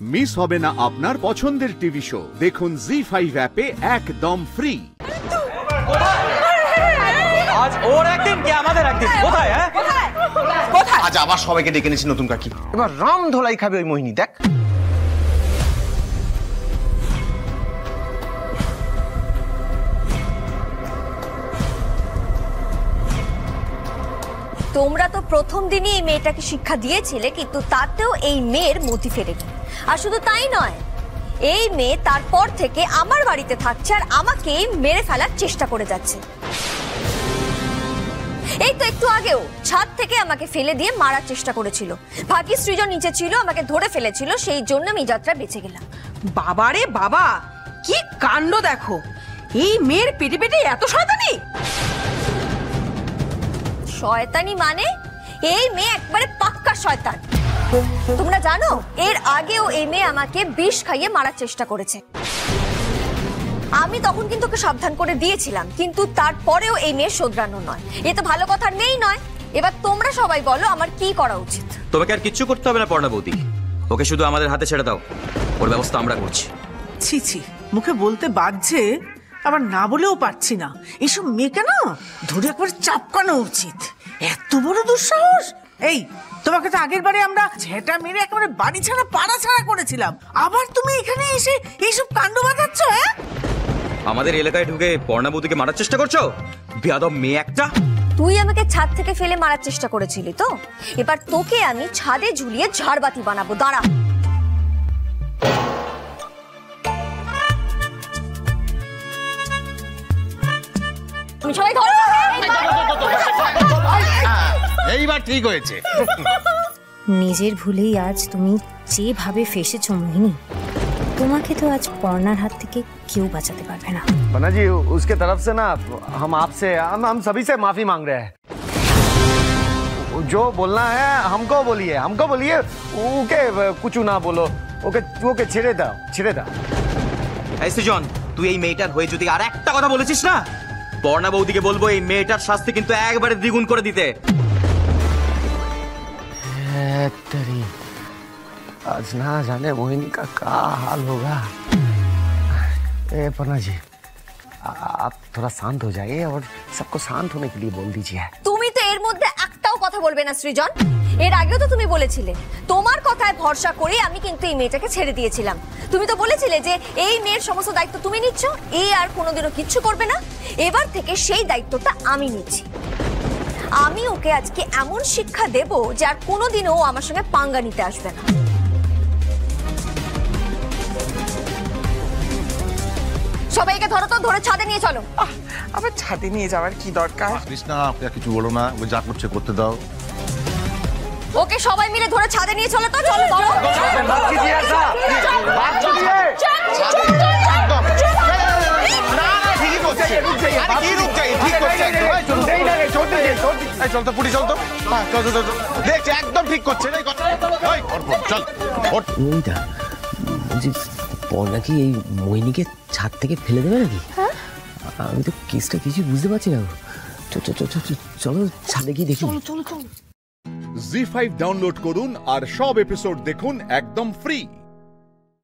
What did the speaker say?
Miss হবে না আপনার পছন্দের টিভি শো। দেখুন জি5 অ্যাপে একদম ফ্রি। আজ ওর একদিন কি আমাদের একদিন? কোথায় কোথায়? আজ আবার সবাইকে ডেকে নিয়েছি নতুন কাকি। এবার রাম ধোলাই খাবে ওই মোহিনী। দেখ তোমরা তো প্রথম দিনই এই মেয়েটাকে শিক্ষা দিয়েছিলে, কিন্তু তাতেও এই মেয়ের মতি ফেরেনি। আর শুধু তাই নয়, এই মেয়ে তারপর থেকে আমার বাড়িতে থাকছে আর আমাকেই মেরে ফেলার চেষ্টা করে যাচ্ছে। এই তো একটু আগেও ছাদ থেকে আমাকে ফেলে দিয়ে মারার চেষ্টা করেছিল। ভাগ্যিস সৃজন নিচে ছিল, আমাকে ধরে ফেলেছিল, সেই জন্য আমি যাত্রা বেঁচে গেলাম। বাবারে বাবা, কি কাণ্ড দেখো! এই মেয়ের পেটে পেটে এত শয়তানি! শয়তানি মানে? এই মেয়ে একবারে পাক্কা শয়তান। তোমরা জানো, এর আগেও এই মেয়ে আমাকে বিষ খাইয়ে মারার চেষ্টা করেছে। আমি তখন কিন্তু ওকে সাবধান করে দিয়েছিলাম, কিন্তু তারপরেও এই মেয়ে শোধরানো নয়। এ তো ভালো কথার মেয়েই নয়। এবার তোমরা সবাই বলো আমার কি করা উচিত। তোমাকে আর কিচ্ছু করতে হবে না পর্ণা বৌদি, ওকে শুধু আমাদের হাতে ছেড়ে দাও, ওর ব্যবস্থা আমরা করছি। ছি ছি, মুখে বলতে বাজছে, আবার না বলেও পারছি না। এসব মেয়েকে না ধরে একবার চাপকানো উচিত। এত বড় দুঃসাহস! এই, তোমাকে তো আগের বারে আমরা ঝেঁটা মেরে একেবারে বাড়ি ছাড়া পাড়া ছাড়া করেছিলাম, আবার তুমি এখানে এসে এইসব কাণ্ড বাঁধাচ্ছ? আমাদের এলাকায় ঢুকে পর্ণা বৌদিকে মারার চেষ্টা করছো? বেয়াদব মেয়ে একটা! তুই আমাকে ছাদ থেকে ফেলে মারার চেষ্টা করেছিলি তো, এবার তোকে আমি ছাদে ঝুলিয়ে ঝাড়বাতি বানাবো। দাঁড়া। তুমি সবাই ধরো। এইবার ঠিক হয়েছে। নিজের ভুলেই আজ তুমি যেভাবে ফেসেছো মোহিনী, তোমাকে তো আজ পর্ণার হাত থেকে কেউ বাঁচাতে পারবে না। पन्ना जी, उसके तरफ से ना हम आपसे हम सभी से माफी मांग रहे हैं। जो बोलना है हमको बोलिए। ओके कुछ ना बोलो। ओके ছেড়ে দাও। এই সৃজন, তুই এই মেয়েটার হয়ে যদি আর একটা কথা বলেছিস না, পর্ণা বৌদিকে বলবো এই মেয়েটার শাস্তি কিন্তু একবারে দ্বিগুণ করে দিতে। आज ना जाने मोहिनी का क्या हाल होगा। पन्ना जी, आप थोड़ा शांत हो जाइए और सबको शांत होने के लिए बोल दीजिए। তুমি তো এর মধ্যে একটাও কথা বলবে না সৃজন। এর আগেও তো তুমি বলেছিলে, তোমার কথায় ভরসা করে আমি কিন্তু এই মেয়েটাকে ছেড়ে দিয়েছিলাম। তুমি তো বলেছিলে যে এই মেয়ের সমস্ত দায়িত্ব তুমি নিচ্ছ, এই আর কোনোদিনও কিচ্ছু করবে না। এবার থেকে সেই দায়িত্বটা আমি নিচ্ছি। আমি ওকে আজকে এমন শিক্ষা দেব যে আর কোনোদিনও ও আমার সঙ্গে পাঙ্গা নিতে আসবে না। সবাইকে ধরো তো, ধরে ছাদে নিয়ে চলো। আবার ছাদে নিয়ে যাওয়ার কি দরকার? কৃষ্ণা, আপনি কিছু বলো না, ও যা করছে করতে দাও। ওকে সবাই মিলে ধরে ছাদে নিয়ে চলো তো। চলো ধরো। চল তো পুরি, চল তো। দেখছি একদম ঠিক করছে। চল। মোহিনীটা বলছি, পর্ণা কি এই মোহিনীকে ছাদ থেকে ফেলে দেবে নাকি? আমি তো কেসটা কিছু বুঝতে পারছি না। চলো ছাদে গিয়ে দেখি। জি5 ডাউনলোড করুন আর সব এপিসোড দেখুন একদম ফ্রি।